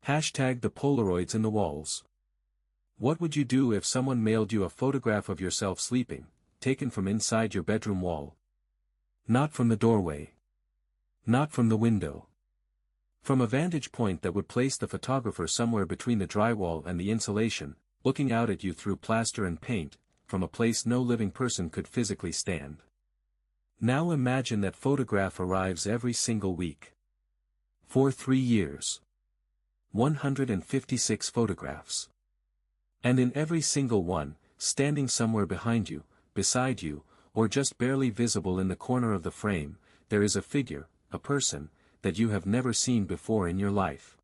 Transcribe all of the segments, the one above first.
Hashtag the Polaroids in the walls. What would you do if someone mailed you a photograph of yourself sleeping, taken from inside your bedroom wall? Not from the doorway. Not from the window. From a vantage point that would place the photographer somewhere between the drywall and the insulation, looking out at you through plaster and paint, from a place no living person could physically stand. Now imagine that photograph arrives every single week. For 3 years. 156 photographs. And in every single one, standing somewhere behind you, beside you, or just barely visible in the corner of the frame, there is a figure, a person, that you have never seen before in your life.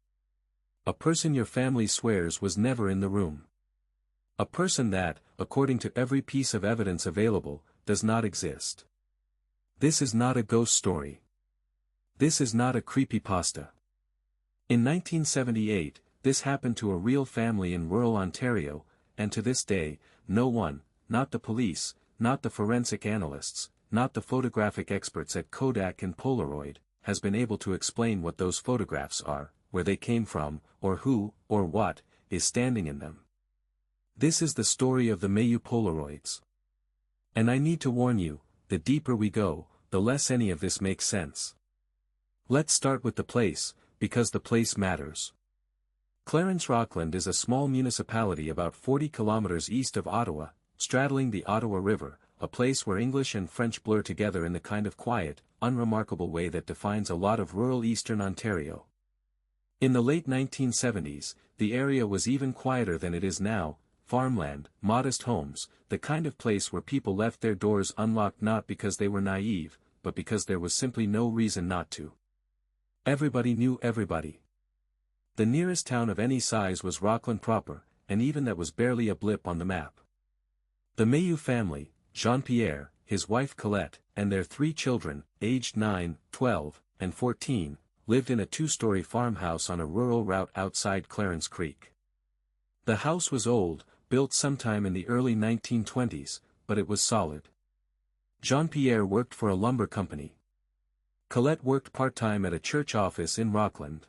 A person your family swears was never in the room. A person that, according to every piece of evidence available, does not exist. This is not a ghost story. This is not a creepypasta. In 1978, this happened to a real family in rural Ontario, and to this day, no one, not the police, not the forensic analysts, not the photographic experts at Kodak and Polaroid, has been able to explain what those photographs are, where they came from, or who, or what, is standing in them. This is the story of the Mayu Polaroids. And I need to warn you, the deeper we go, the less any of this makes sense. Let's start with the place, because the place matters. Clarence, Rockland is a small municipality about 40 kilometers east of Ottawa, straddling the Ottawa River, a place where English and French blur together in the kind of quiet, unremarkable way that defines a lot of rural eastern Ontario. In the late 1970s, the area was even quieter than it is now, farmland, modest homes, the kind of place where people left their doors unlocked not because they were naive, but because there was simply no reason not to. Everybody knew everybody. The nearest town of any size was Rockland proper, and even that was barely a blip on the map. The Mayu family, Jean-Pierre, his wife Colette, and their 3 children, aged 9, 12, and 14, lived in a 2-story farmhouse on a rural route outside Clarence Creek. The house was old, built sometime in the early 1920s, but it was solid. Jean-Pierre worked for a lumber company. Colette worked part-time at a church office in Rockland.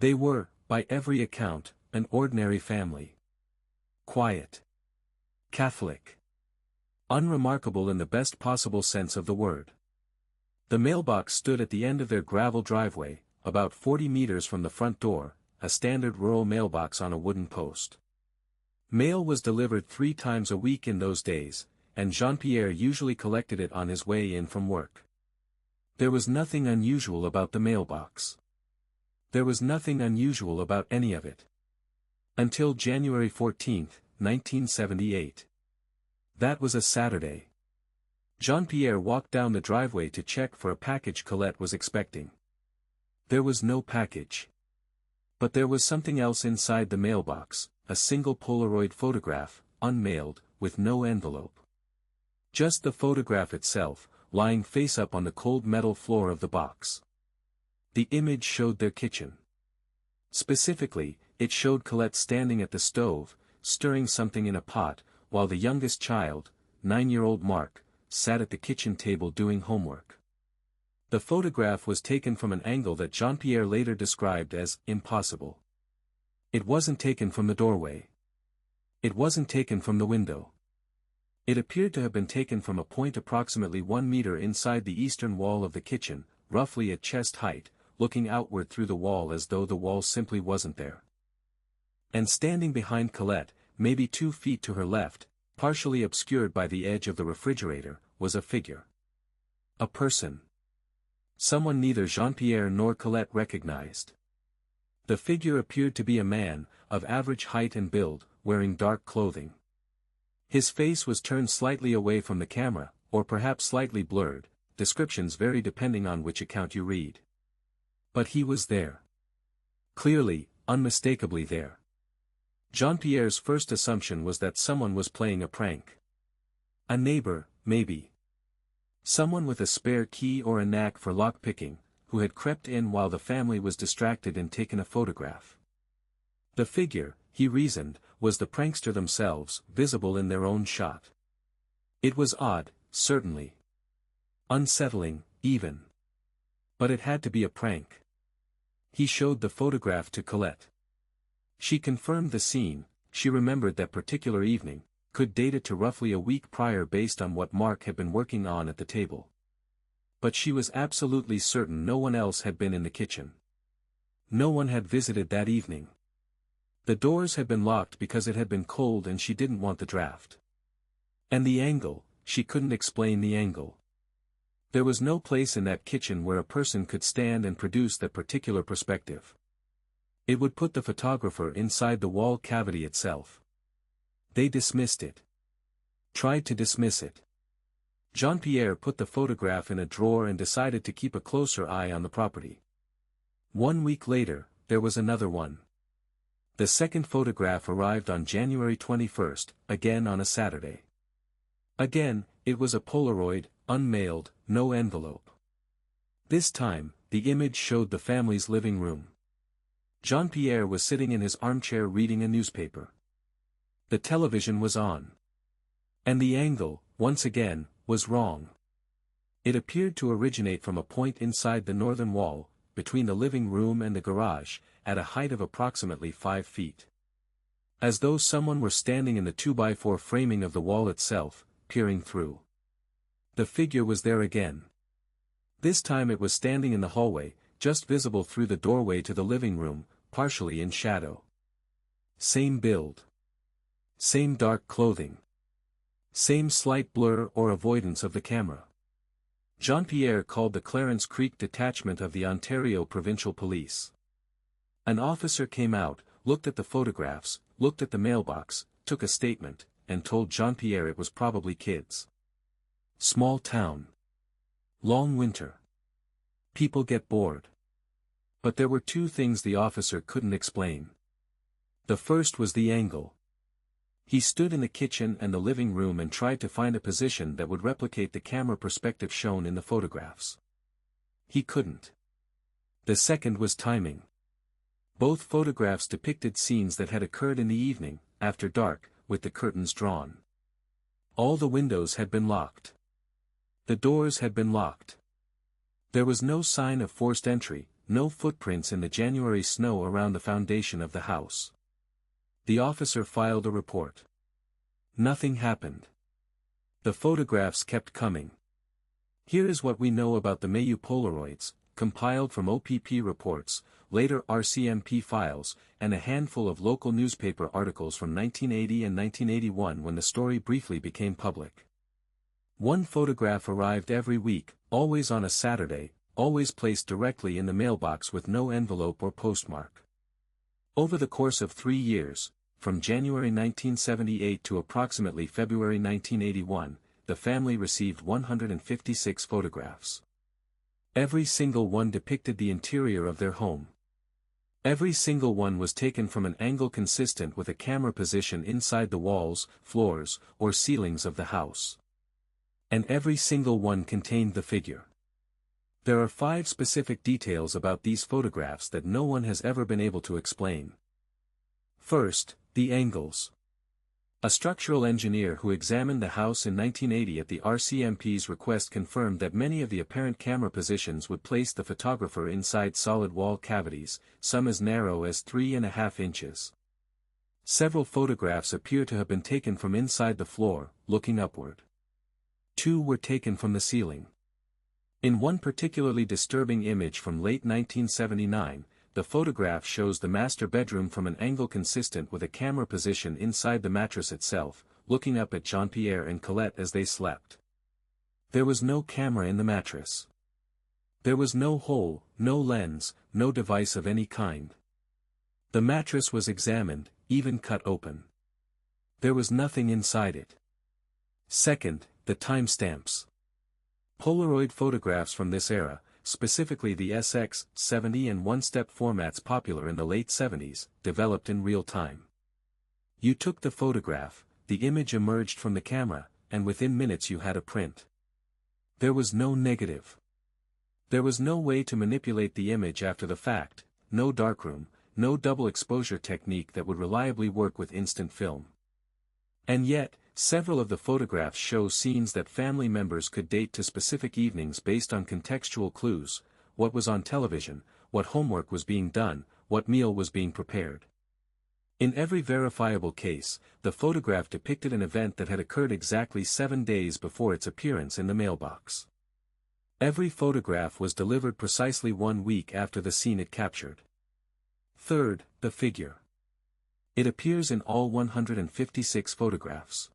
They were, by every account, an ordinary family. Quiet. Catholic. Unremarkable in the best possible sense of the word. The mailbox stood at the end of their gravel driveway, about 40 meters from the front door, a standard rural mailbox on a wooden post. Mail was delivered 3 times a week in those days, and Jean-Pierre usually collected it on his way in from work. There was nothing unusual about the mailbox. There was nothing unusual about any of it. Until January 14, 1978. That was a Saturday. Jean-Pierre walked down the driveway to check for a package Colette was expecting. There was no package. But there was something else inside the mailbox, a single Polaroid photograph, unmailed, with no envelope. Just the photograph itself, lying face up on the cold metal floor of the box. The image showed their kitchen. Specifically, it showed Colette standing at the stove, stirring something in a pot, while the youngest child, 9-year-old Mark, sat at the kitchen table doing homework. The photograph was taken from an angle that Jean-Pierre later described as impossible. It wasn't taken from the doorway. It wasn't taken from the window. It appeared to have been taken from a point approximately 1 meter inside the eastern wall of the kitchen, roughly at chest height, looking outward through the wall as though the wall simply wasn't there. And standing behind Colette, maybe 2 feet to her left, partially obscured by the edge of the refrigerator, was a figure. A person. Someone neither Jean-Pierre nor Colette recognized. The figure appeared to be a man, of average height and build, wearing dark clothing. His face was turned slightly away from the camera, or perhaps slightly blurred, descriptions vary depending on which account you read. But he was there. Clearly, unmistakably there. Jean-Pierre's first assumption was that someone was playing a prank. A neighbor, maybe. Someone with a spare key or a knack for lock-picking, who had crept in while the family was distracted and taken a photograph. The figure, he reasoned, was the prankster themselves, visible in their own shot. It was odd, certainly. Unsettling, even. But it had to be a prank. He showed the photograph to Colette. She confirmed the scene. She remembered that particular evening, could date it to roughly a week prior based on what Mark had been working on at the table. But she was absolutely certain no one else had been in the kitchen. No one had visited that evening. The doors had been locked because it had been cold and she didn't want the draft. And the angle, she couldn't explain the angle. There was no place in that kitchen where a person could stand and produce that particular perspective. It would put the photographer inside the wall cavity itself. They dismissed it. Tried to dismiss it. Jean-Pierre put the photograph in a drawer and decided to keep a closer eye on the property. 1 week later, there was another one. The second photograph arrived on January 21st, again on a Saturday. Again, it was a Polaroid, unmailed, no envelope. This time, the image showed the family's living room. Jean-Pierre was sitting in his armchair reading a newspaper. The television was on. And the angle, once again, was wrong. It appeared to originate from a point inside the northern wall, between the living room and the garage, at a height of approximately 5 feet. As though someone were standing in the 2x4 framing of the wall itself, peering through. The figure was there again. This time it was standing in the hallway, just visible through the doorway to the living room, partially in shadow. Same build. Same dark clothing. Same slight blur or avoidance of the camera. Jean-Pierre called the Clarence Creek detachment of the Ontario Provincial Police. An officer came out, looked at the photographs, looked at the mailbox, took a statement, and told Jean-Pierre it was probably kids. Small town. Long winter. People get bored. But there were two things the officer couldn't explain. The first was the angle. He stood in the kitchen and the living room and tried to find a position that would replicate the camera perspective shown in the photographs. He couldn't. The second was timing. Both photographs depicted scenes that had occurred in the evening, after dark, with the curtains drawn. All the windows had been locked. The doors had been locked. There was no sign of forced entry, no footprints in the January snow around the foundation of the house. The officer filed a report. Nothing happened. The photographs kept coming. Here is what we know about the Mayu Polaroids, compiled from OPP reports, later RCMP files, and a handful of local newspaper articles from 1980 and 1981 when the story briefly became public. One photograph arrived every week, always on a Saturday, always placed directly in the mailbox with no envelope or postmark. Over the course of 3 years, from January 1978 to approximately February 1981, the family received 156 photographs. Every single one depicted the interior of their home. Every single one was taken from an angle consistent with a camera position inside the walls, floors, or ceilings of the house. And every single one contained the figure. There are 5 specific details about these photographs that no one has ever been able to explain. First, the angles. A structural engineer who examined the house in 1980 at the RCMP's request confirmed that many of the apparent camera positions would place the photographer inside solid wall cavities, some as narrow as 3.5 inches. Several photographs appear to have been taken from inside the floor, looking upward. 2 were taken from the ceiling. In one particularly disturbing image from late 1979, the photograph shows the master bedroom from an angle consistent with a camera position inside the mattress itself, looking up at Jean-Pierre and Colette as they slept. There was no camera in the mattress. There was no hole, no lens, no device of any kind. The mattress was examined, even cut open. There was nothing inside it. Second, the timestamps. Polaroid photographs from this era, specifically the SX70 and one-step formats popular in the late 70s, developed in real time. You took the photograph, the image emerged from the camera, and within minutes you had a print. There was no negative. There was no way to manipulate the image after the fact, no darkroom, no double exposure technique that would reliably work with instant film. And yet, several of the photographs show scenes that family members could date to specific evenings based on contextual clues, what was on television, what homework was being done, what meal was being prepared. In every verifiable case, the photograph depicted an event that had occurred exactly 7 days before its appearance in the mailbox. Every photograph was delivered precisely 1 week after the scene it captured. Third, the figure. It appears in all 156 photographs.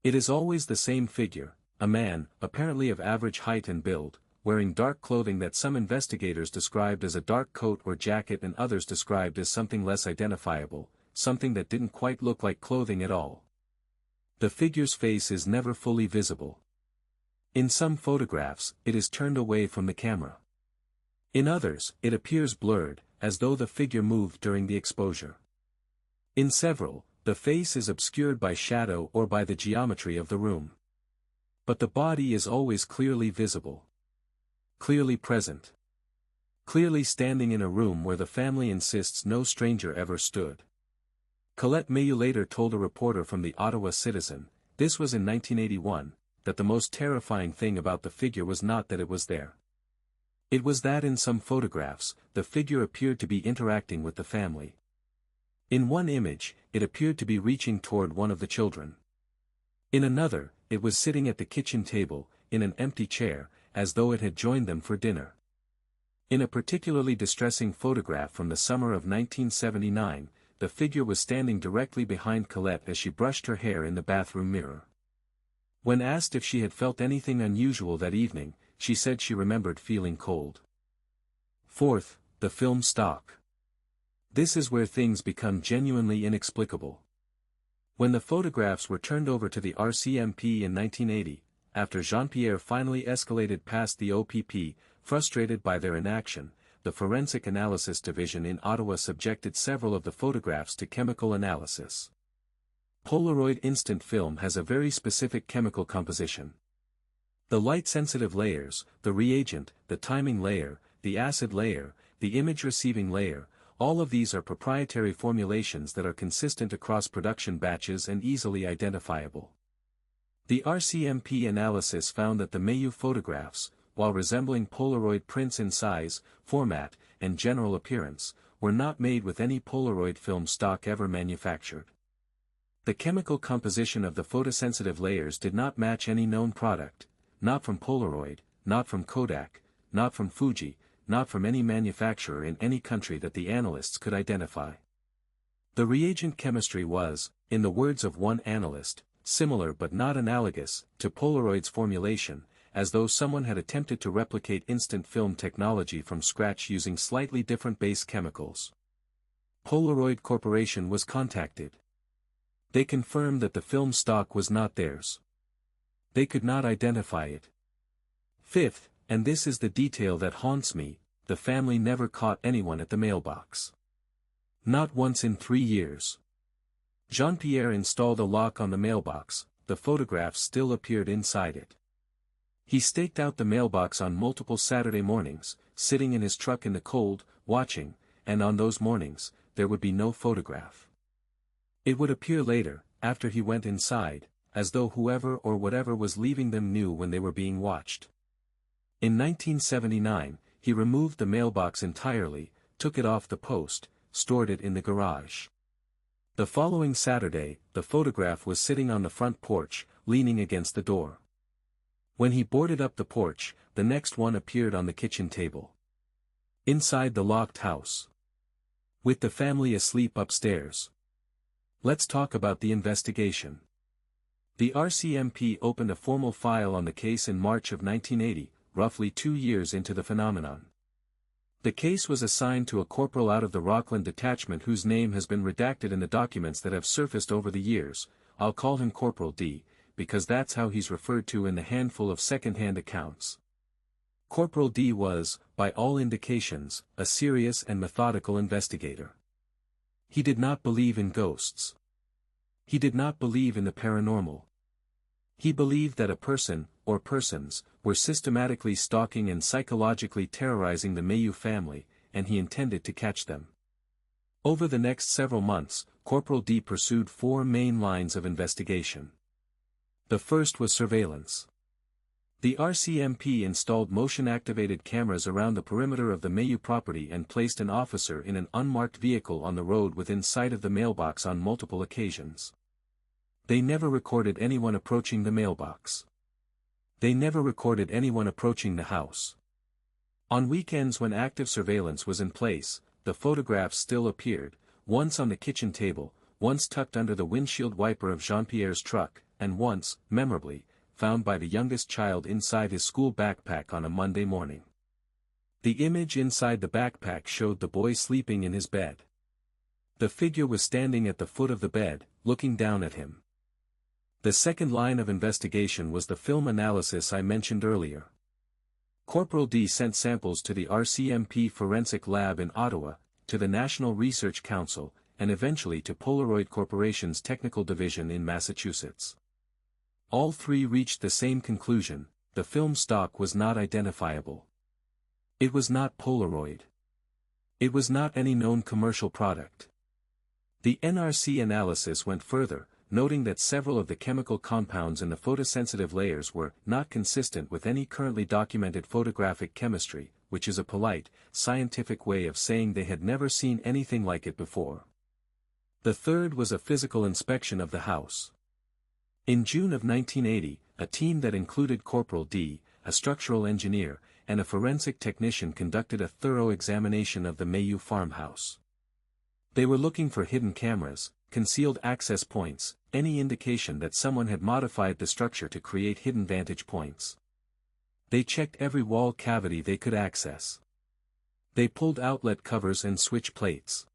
It is always the same figure, a man, apparently of average height and build, wearing dark clothing that some investigators described as a dark coat or jacket and others described as something less identifiable, something that didn't quite look like clothing at all. The figure's face is never fully visible. In some photographs, it is turned away from the camera. In others, it appears blurred, as though the figure moved during the exposure. In several, the face is obscured by shadow or by the geometry of the room. But the body is always clearly visible. Clearly present. Clearly standing in a room where the family insists no stranger ever stood. Colette Mailloux later told a reporter from the Ottawa Citizen, this was in 1981, that the most terrifying thing about the figure was not that it was there. It was that in some photographs, the figure appeared to be interacting with the family. In one image, it appeared to be reaching toward one of the children. In another, it was sitting at the kitchen table, in an empty chair, as though it had joined them for dinner. In a particularly distressing photograph from the summer of 1979, the figure was standing directly behind Colette as she brushed her hair in the bathroom mirror. When asked if she had felt anything unusual that evening, she said she remembered feeling cold. Fourth, the film stock. This is where things become genuinely inexplicable. When the photographs were turned over to the RCMP in 1980, after Jean-Pierre finally escalated past the OPP, frustrated by their inaction, the Forensic Analysis Division in Ottawa subjected several of the photographs to chemical analysis. Polaroid instant film has a very specific chemical composition. The light-sensitive layers, the reagent, the timing layer, the acid layer, the image-receiving layer, all of these are proprietary formulations that are consistent across production batches and easily identifiable. The RCMP analysis found that the Mailloux photographs, while resembling Polaroid prints in size, format, and general appearance, were not made with any Polaroid film stock ever manufactured. The chemical composition of the photosensitive layers did not match any known product, not from Polaroid, not from Kodak, not from Fuji, not from any manufacturer in any country that the analysts could identify. The reagent chemistry was, in the words of one analyst, similar but not analogous to Polaroid's formulation, as though someone had attempted to replicate instant film technology from scratch using slightly different base chemicals. Polaroid Corporation was contacted. They confirmed that the film stock was not theirs. They could not identify it. Fifth, and this is the detail that haunts me, the family never caught anyone at the mailbox. Not once in 3 years. Jean-Pierre installed a lock on the mailbox, the photographs still appeared inside it. He staked out the mailbox on multiple Saturday mornings, sitting in his truck in the cold, watching, and on those mornings, there would be no photograph. It would appear later, after he went inside, as though whoever or whatever was leaving them knew when they were being watched. In 1979, he removed the mailbox entirely, took it off the post, stored it in the garage. The following Saturday, the photograph was sitting on the front porch, leaning against the door. When he boarded up the porch, the next one appeared on the kitchen table. Inside the locked house. With the family asleep upstairs. Let's talk about the investigation. The RCMP opened a formal file on the case in March of 1980, roughly 2 years into the phenomenon. The case was assigned to a corporal out of the Rockland detachment whose name has been redacted in the documents that have surfaced over the years. I'll call him Corporal D, because that's how he's referred to in the handful of second-hand accounts. Corporal D was, by all indications, a serious and methodical investigator. He did not believe in ghosts. He did not believe in the paranormal. He believed that a person, or persons, were systematically stalking and psychologically terrorizing the Mailloux family, and he intended to catch them. Over the next several months, Corporal D pursued 4 main lines of investigation. The first was surveillance. The RCMP installed motion-activated cameras around the perimeter of the Mayu property and placed an officer in an unmarked vehicle on the road within sight of the mailbox on multiple occasions. They never recorded anyone approaching the mailbox. They never recorded anyone approaching the house. On weekends when active surveillance was in place, the photographs still appeared, once on the kitchen table, once tucked under the windshield wiper of Jean-Pierre's truck, and once, memorably, found by the youngest child inside his school backpack on a Monday morning. The image inside the backpack showed the boy sleeping in his bed. The figure was standing at the foot of the bed, looking down at him. The second line of investigation was the film analysis I mentioned earlier. Corporal D sent samples to the RCMP Forensic Lab in Ottawa, to the National Research Council, and eventually to Polaroid Corporation's Technical Division in Massachusetts. All three reached the same conclusion: the film stock was not identifiable. It was not Polaroid. It was not any known commercial product. The NRC analysis went further, noting that several of the chemical compounds in the photosensitive layers were not consistent with any currently documented photographic chemistry, which is a polite, scientific way of saying they had never seen anything like it before. The third was a physical inspection of the house. In June of 1980, a team that included Corporal D, a structural engineer, and a forensic technician conducted a thorough examination of the Mayu farmhouse. They were looking for hidden cameras, concealed access points, any indication that someone had modified the structure to create hidden vantage points. They checked every wall cavity they could access. They pulled outlet covers and switch plates.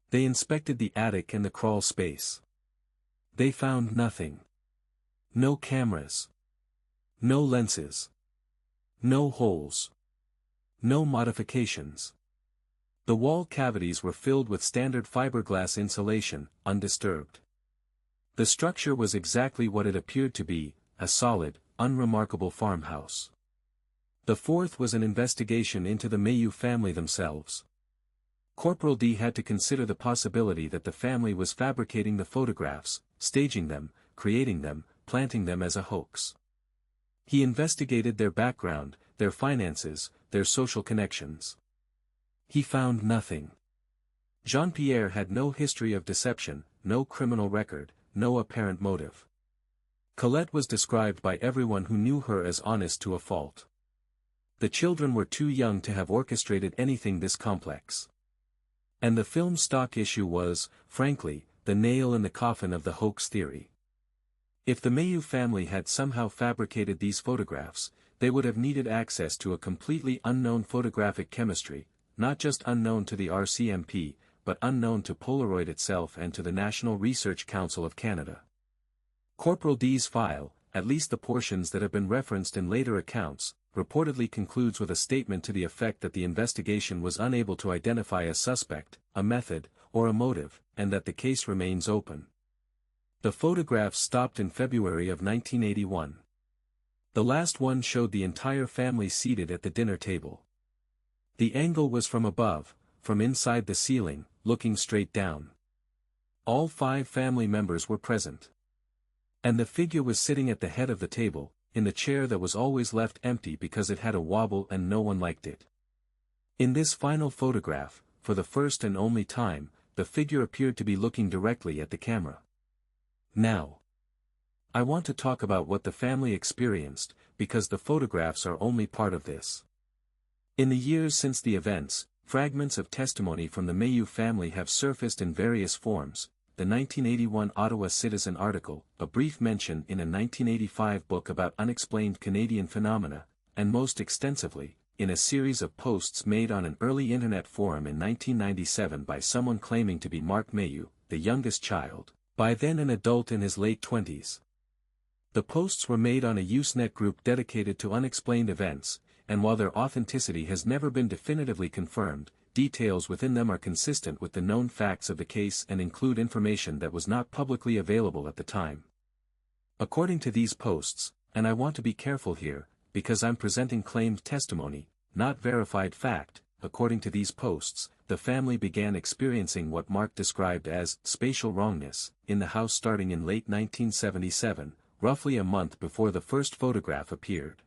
They inspected the attic and the crawl space. They found nothing. No cameras. No lenses. No holes. No modifications. The wall cavities were filled with standard fiberglass insulation, undisturbed. The structure was exactly what it appeared to be, a solid, unremarkable farmhouse. The fourth was an investigation into the Mayu family themselves. Corporal D had to consider the possibility that the family was fabricating the photographs, staging them, creating them, planting them as a hoax. He investigated their background, their finances, their social connections. He found nothing. Jean-Pierre had no history of deception, no criminal record, no apparent motive. Colette was described by everyone who knew her as honest to a fault. The children were too young to have orchestrated anything this complex. And the film stock issue was, frankly, the nail in the coffin of the hoax theory. If the Mayu family had somehow fabricated these photographs, they would have needed access to a completely unknown photographic chemistry, not just unknown to the RCMP, but unknown to Polaroid itself and to the National Research Council of Canada. Corporal D's file, at least the portions that have been referenced in later accounts, reportedly concludes with a statement to the effect that the investigation was unable to identify a suspect, a method, or a motive, and that the case remains open. The photographs stopped in February of 1981. The last one showed the entire family seated at the dinner table. The angle was from above, from inside the ceiling, looking straight down. All 5 family members were present. And the figure was sitting at the head of the table, in the chair that was always left empty because it had a wobble and no one liked it. In this final photograph, for the first and only time, the figure appeared to be looking directly at the camera. Now, I want to talk about what the family experienced, because the photographs are only part of this. In the years since the events, fragments of testimony from the Mayu family have surfaced in various forms: the 1981 Ottawa Citizen article, a brief mention in a 1985 book about unexplained Canadian phenomena, and most extensively, in a series of posts made on an early internet forum in 1997 by someone claiming to be Mark Mayu, the youngest child, by then an adult in his late 20s. The posts were made on a Usenet group dedicated to unexplained events, and while their authenticity has never been definitively confirmed, details within them are consistent with the known facts of the case and include information that was not publicly available at the time. According to these posts, and I want to be careful here, because I'm presenting claimed testimony, not verified fact, according to these posts, the family began experiencing what Mark described as spatial wrongness in the house starting in late 1977, roughly a month before the first photograph appeared.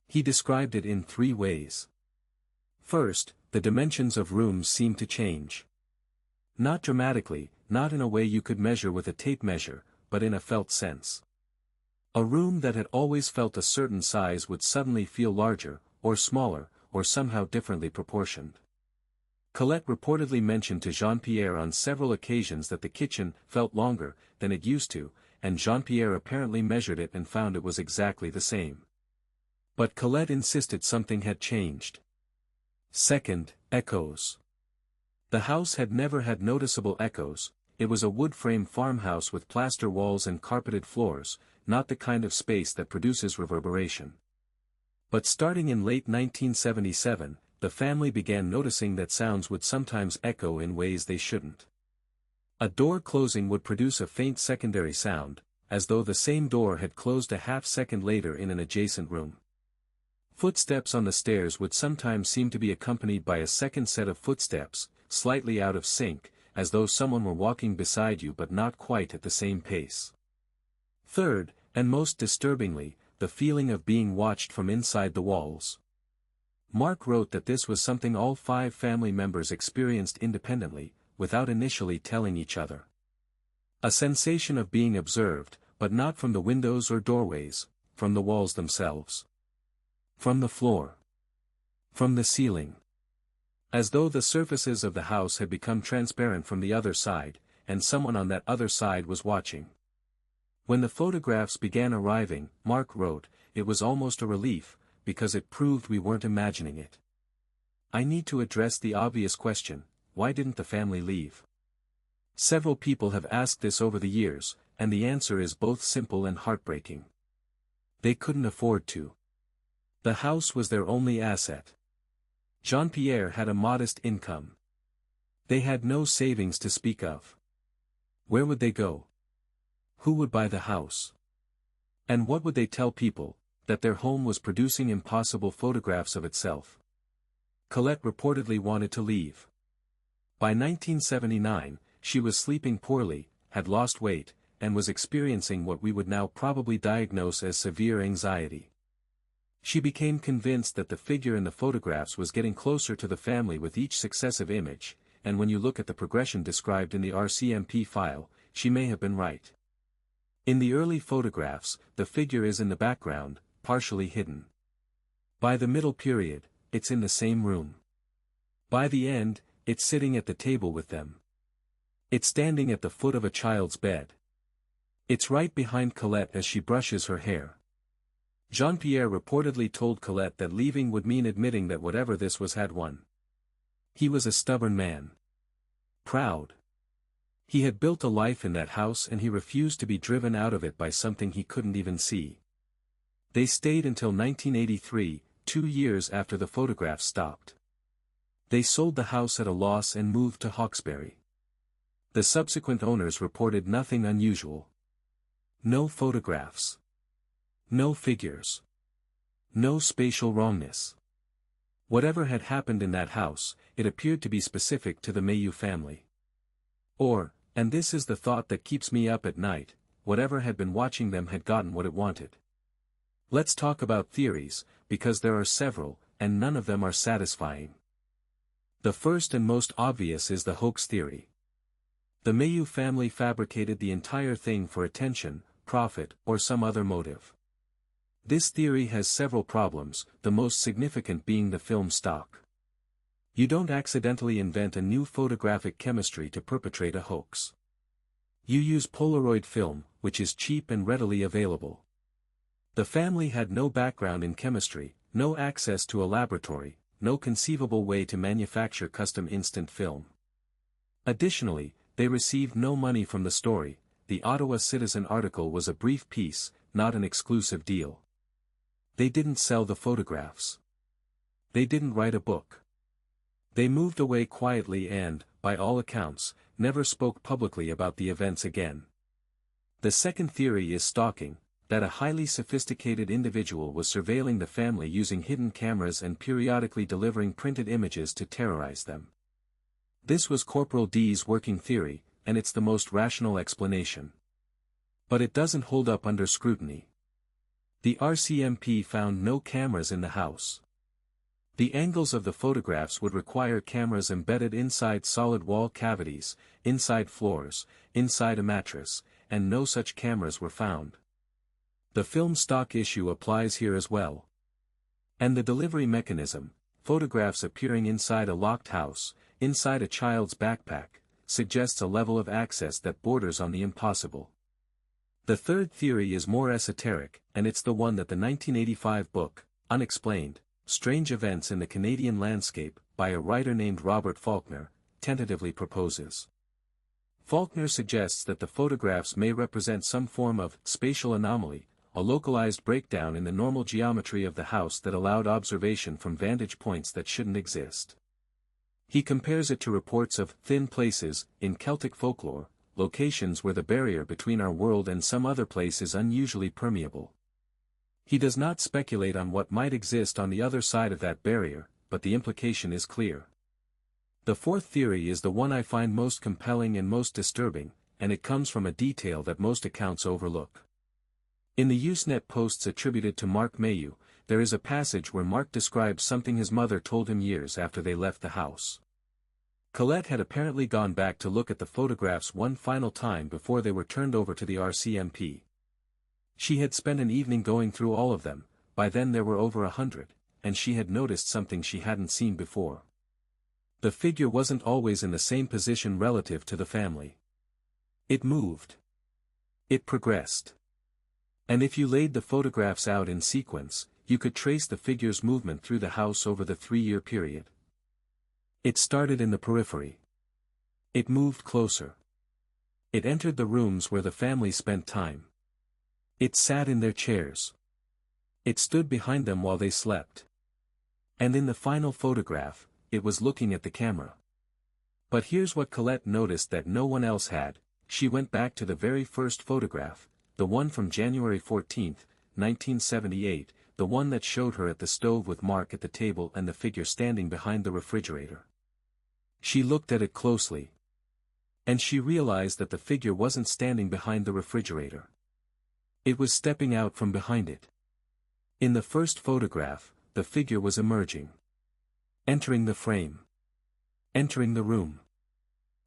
He described it in 3 ways. First, the dimensions of rooms seemed to change. Not dramatically, not in a way you could measure with a tape measure, but in a felt sense. A room that had always felt a certain size would suddenly feel larger, or smaller, or somehow differently proportioned. Colette reportedly mentioned to Jean-Pierre on several occasions that the kitchen felt longer than it used to, and Jean-Pierre apparently measured it and found it was exactly the same. But Colette insisted something had changed. Second, echoes. The house had never had noticeable echoes. It was a wood-frame farmhouse with plaster walls and carpeted floors, not the kind of space that produces reverberation. But starting in late 1977, the family began noticing that sounds would sometimes echo in ways they shouldn't. A door closing would produce a faint secondary sound, as though the same door had closed a half-second later in an adjacent room. Footsteps on the stairs would sometimes seem to be accompanied by a second set of footsteps, slightly out of sync, as though someone were walking beside you but not quite at the same pace. Third, and most disturbingly, the feeling of being watched from inside the walls. Mark wrote that this was something all 5 family members experienced independently, without initially telling each other. A sensation of being observed, but not from the windows or doorways, from the walls themselves. From the floor. From the ceiling. As though the surfaces of the house had become transparent from the other side, and someone on that other side was watching. When the photographs began arriving, Mark wrote, it was almost a relief, because it proved we weren't imagining it. I need to address the obvious question, why didn't the family leave? Several people have asked this over the years, and the answer is both simple and heartbreaking. They couldn't afford to. The house was their only asset. Jean-Pierre had a modest income. They had no savings to speak of. Where would they go? Who would buy the house? And what would they tell people, that their home was producing impossible photographs of itself? Colette reportedly wanted to leave. By 1979, she was sleeping poorly, had lost weight, and was experiencing what we would now probably diagnose as severe anxiety. She became convinced that the figure in the photographs was getting closer to the family with each successive image, and when you look at the progression described in the RCMP file, she may have been right. In the early photographs, the figure is in the background, partially hidden. By the middle period, it's in the same room. By the end, it's sitting at the table with them. It's standing at the foot of a child's bed. It's right behind Colette as she brushes her hair. Jean-Pierre reportedly told Colette that leaving would mean admitting that whatever this was had won. He was a stubborn man. Proud. He had built a life in that house and he refused to be driven out of it by something he couldn't even see. They stayed until 1983, 2 years after the photographs stopped. They sold the house at a loss and moved to Hawkesbury. The subsequent owners reported nothing unusual. No photographs. No figures. No spatial wrongness. Whatever had happened in that house, it appeared to be specific to the Mailloux family. Or, and this is the thought that keeps me up at night, whatever had been watching them had gotten what it wanted. Let's talk about theories, because there are several, and none of them are satisfying. The first and most obvious is the hoax theory. The Mailloux family fabricated the entire thing for attention, profit, or some other motive. This theory has several problems, the most significant being the film stock. You don't accidentally invent a new photographic chemistry to perpetrate a hoax. You use Polaroid film, which is cheap and readily available. The family had no background in chemistry, no access to a laboratory, no conceivable way to manufacture custom instant film. Additionally, they received no money from the story. The Ottawa Citizen article was a brief piece, not an exclusive deal. They didn't sell the photographs. They didn't write a book. They moved away quietly and, by all accounts, never spoke publicly about the events again. The second theory is stalking, that a highly sophisticated individual was surveilling the family using hidden cameras and periodically delivering printed images to terrorize them. This was Corporal D's working theory, and it's the most rational explanation. But it doesn't hold up under scrutiny. The RCMP found no cameras in the house. The angles of the photographs would require cameras embedded inside solid wall cavities, inside floors, inside a mattress, and no such cameras were found. The film stock issue applies here as well. And the delivery mechanism, photographs appearing inside a locked house, inside a child's backpack, suggests a level of access that borders on the impossible. The third theory is more esoteric, and it's the one that the 1985 book, Unexplained, Strange Events in the Canadian Landscape, by a writer named Robert Faulkner, tentatively proposes. Faulkner suggests that the photographs may represent some form of spatial anomaly, a localized breakdown in the normal geometry of the house that allowed observation from vantage points that shouldn't exist. He compares it to reports of thin places in Celtic folklore, locations where the barrier between our world and some other place is unusually permeable. He does not speculate on what might exist on the other side of that barrier, but the implication is clear. The fourth theory is the one I find most compelling and most disturbing, and it comes from a detail that most accounts overlook. In the Usenet posts attributed to Mark Mayhew, there is a passage where Mark describes something his mother told him years after they left the house. Colette had apparently gone back to look at the photographs one final time before they were turned over to the RCMP. She had spent an evening going through all of them, by then there were over 100, and she had noticed something she hadn't seen before. The figure wasn't always in the same position relative to the family. It moved. It progressed. And if you laid the photographs out in sequence, you could trace the figure's movement through the house over the 3-year period. It started in the periphery. It moved closer. It entered the rooms where the family spent time. It sat in their chairs. It stood behind them while they slept. And in the final photograph, it was looking at the camera. But here's what Colette noticed that no one else had. She went back to the very first photograph, the one from January 14, 1978, the one that showed her at the stove with Mark at the table and the figure standing behind the refrigerator. She looked at it closely. And she realized that the figure wasn't standing behind the refrigerator. It was stepping out from behind it. In the first photograph, the figure was emerging. Entering the frame. Entering the room.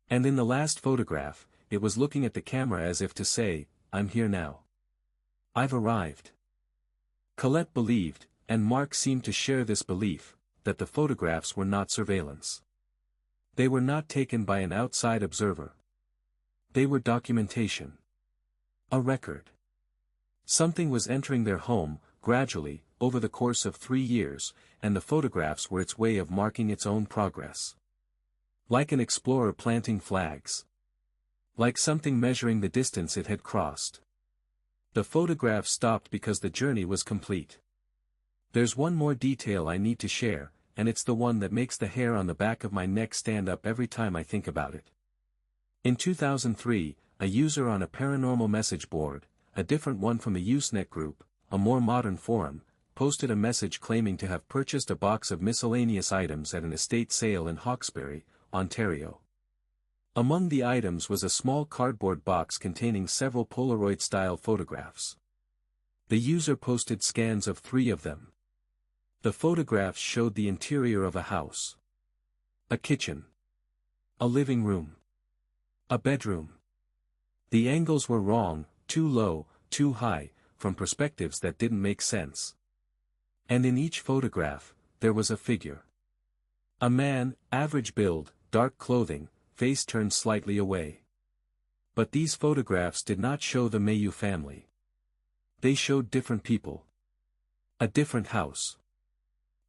And in the last photograph, it was looking at the camera as if to say, "I'm here now. I've arrived." Colette believed, and Mark seemed to share this belief, that the photographs were not surveillance. They were not taken by an outside observer. They were documentation. A record. Something was entering their home, gradually, over the course of 3 years, and the photographs were its way of marking its own progress. Like an explorer planting flags. Like something measuring the distance it had crossed. The photograph stopped because the journey was complete. There's one more detail I need to share, and it's the one that makes the hair on the back of my neck stand up every time I think about it. In 2003, a user on a paranormal message board, a different one from the Usenet group, a more modern forum, posted a message claiming to have purchased a box of miscellaneous items at an estate sale in Hawkesbury, Ontario. Among the items was a small cardboard box containing several Polaroid-style photographs. The user posted scans of 3 of them. The photographs showed the interior of a house. A kitchen. A living room. A bedroom. The angles were wrong, too low, too high, from perspectives that didn't make sense. And in each photograph, there was a figure. A man, average build, dark clothing, face turned slightly away. But these photographs did not show the Mayhew family. They showed different people. A different house.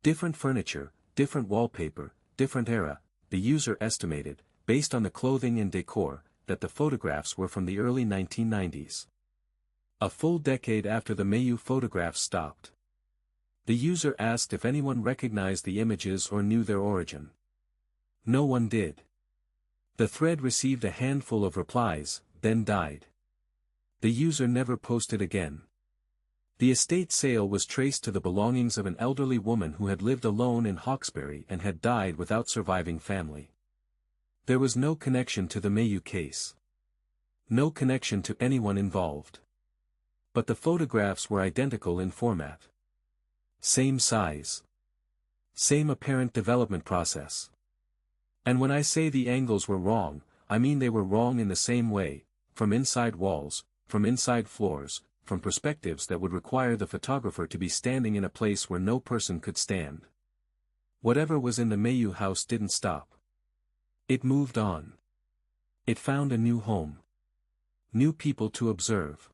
Different furniture, different wallpaper, different era. The user estimated, based on the clothing and decor, that the photographs were from the early 1990s. A full decade after the Mayhew photographs stopped. The user asked if anyone recognized the images or knew their origin. No one did. The thread received a handful of replies, then died. The user never posted again. The estate sale was traced to the belongings of an elderly woman who had lived alone in Hawkesbury and had died without surviving family. There was no connection to the Mayhew case. No connection to anyone involved. But the photographs were identical in format. Same size. Same apparent development process. And when I say the angles were wrong, I mean they were wrong in the same way, from inside walls, from inside floors, from perspectives that would require the photographer to be standing in a place where no person could stand. Whatever was in the Mayu house didn't stop. It moved on. It found a new home. New people to observe.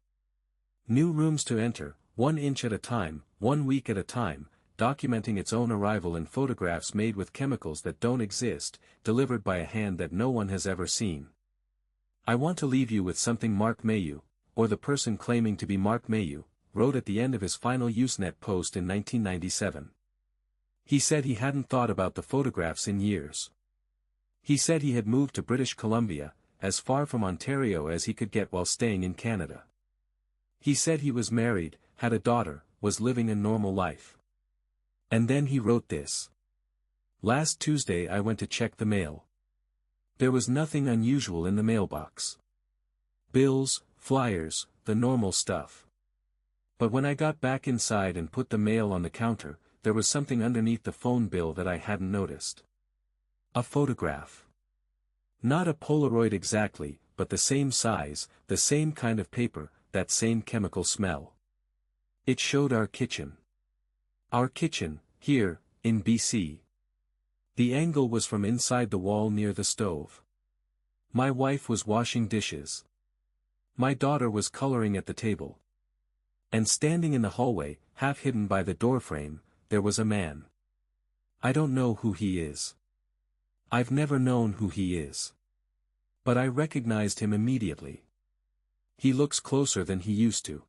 New rooms to enter, 1 inch at a time, 1 week at a time, documenting its own arrival in photographs made with chemicals that don't exist, delivered by a hand that no one has ever seen. I want to leave you with something Mark Mayu, or the person claiming to be Mark Mayu, wrote at the end of his final Usenet post in 1997. He said he hadn't thought about the photographs in years. He said he had moved to British Columbia, as far from Ontario as he could get while staying in Canada. He said he was married, had a daughter, was living a normal life. And then he wrote this. Last Tuesday I went to check the mail. There was nothing unusual in the mailbox. Bills, flyers, the normal stuff. But when I got back inside and put the mail on the counter, there was something underneath the phone bill that I hadn't noticed. A photograph. Not a Polaroid exactly, but the same size, the same kind of paper, that same chemical smell. It showed our kitchen. Our kitchen, here, in BC. The angle was from inside the wall near the stove. My wife was washing dishes. My daughter was coloring at the table. And standing in the hallway, half hidden by the doorframe, there was a man. I don't know who he is. I've never known who he is. But I recognized him immediately. He looks closer than he used to.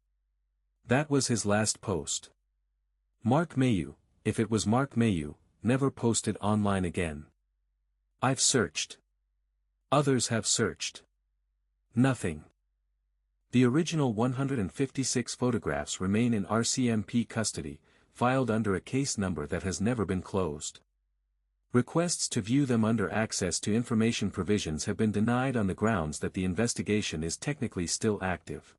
That was his last post. Mark Mayu, if it was Mark Mayu, never posted online again. I've searched. Others have searched. Nothing. The original 156 photographs remain in RCMP custody, filed under a case number that has never been closed. Requests to view them under access to information provisions have been denied on the grounds that the investigation is technically still active.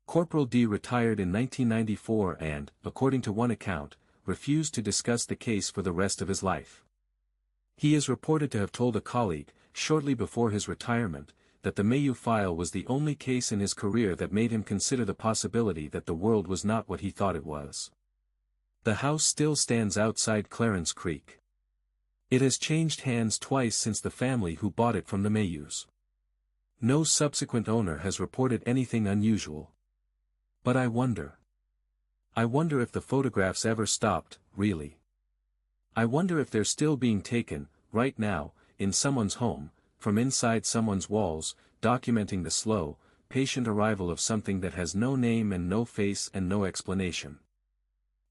Corporal D retired in 1994 and, according to one account, refused to discuss the case for the rest of his life. He is reported to have told a colleague, shortly before his retirement, that the Mayu file was the only case in his career that made him consider the possibility that the world was not what he thought it was. The house still stands outside Clarence Creek. It has changed hands twice since the family who bought it from the Mayus. No subsequent owner has reported anything unusual. But I wonder if the photographs ever stopped, really. I wonder if they're still being taken, right now, in someone's home, from inside someone's walls, documenting the slow, patient arrival of something that has no name and no face and no explanation.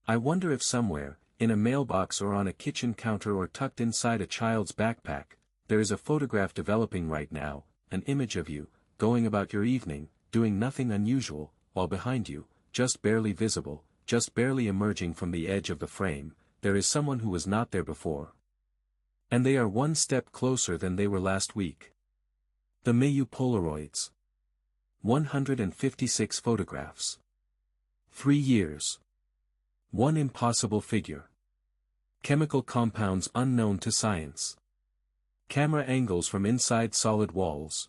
I wonder if somewhere, in a mailbox or on a kitchen counter or tucked inside a child's backpack, there is a photograph developing right now, an image of you, going about your evening, doing nothing unusual, while behind you, just barely visible, just barely emerging from the edge of the frame, there is someone who was not there before. And they are one step closer than they were last week. The Mayu Polaroids. 156 photographs. 3 years. One impossible figure. Chemical compounds unknown to science. Camera angles from inside solid walls.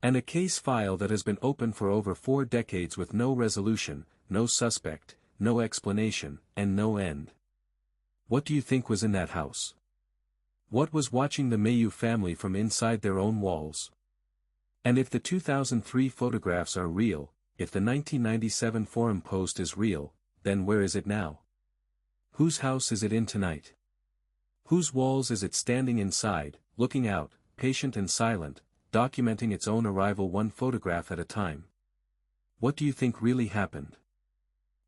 And a case file that has been open for over 4 decades with no resolution, no suspect, no explanation, and no end. What do you think was in that house? What was watching the Mayu family from inside their own walls? And if the 2003 photographs are real, if the 1997 forum post is real, then where is it now? Whose house is it in tonight? Whose walls is it standing inside, looking out, patient and silent, documenting its own arrival one photograph at a time? What do you think really happened?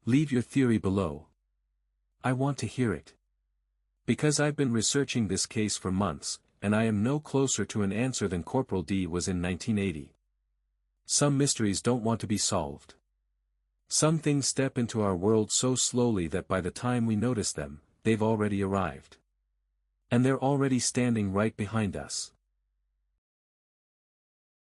Leave your theory below. I want to hear it. Because I've been researching this case for months, and I am no closer to an answer than Corporal D was in 1980. Some mysteries don't want to be solved. Some things step into our world so slowly that by the time we notice them, they've already arrived. And they're already standing right behind us.